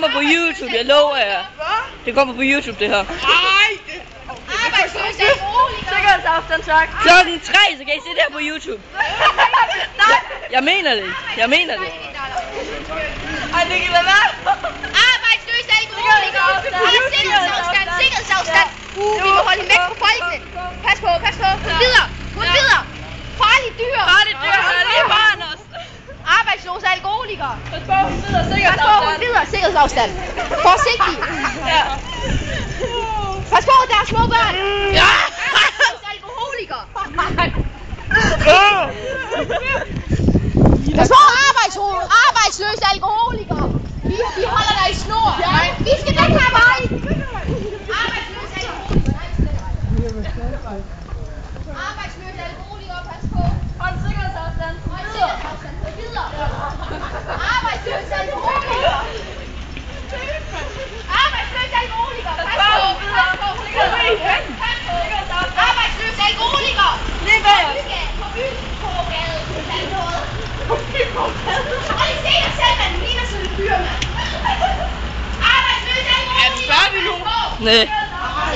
kommer på YouTube, jeg lover jer. Det kommer på YouTube, det her. Arbejdsløs alkoholiker. Sikkerhedsafstand, tak. Klokken 3, så kan I se det her på YouTube. Jeg mener det. Jeg mener det. Ej, det kan lade være. Arbejdsløs alkoholiker. Sikkerhedsafstand. Sikkerhedsafstand. Vi må holde hende væk fra folkene. Pas på, pas på. Hun bider. Hun bider. Farlige dyr. Farlige dyr, der er lige barn også. Arbejdsløs alkoholiker. Pas på, hun bider Pas på, hun sikkerhedsafstand. bider. Sikkerhedsafstand. Forsigtig. Ja. Pas på, der er små børn. Arbejdsløs alkoholiker. Pas på, arbejdsløs alkoholiker. Vi holder dig i snor. Vi skal den her vej. Arbejdsløs alkoholiker. Arbejdsløs alkoholiker, pas på. Hold sikkerhedsafstand. Hold sikkerhedsafstand. Videre. Arbejdsløs alkoholiker. Arbejdsløs alkoholiker. Pas på. Pas på. Arbejdsløs alkoholiker. Lige bag os. På Bygågade. Og I ser dig selv, man ligner sådan en fyr, mand. Arbejdsløs alkoholiker. Er vi nu? Næ.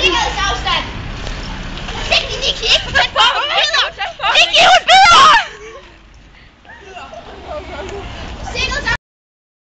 Sikkerhedsafstand. Forsigtig, Niki. Ikke for tæt på. Hun bider. Tæt på. Niki, hun bider.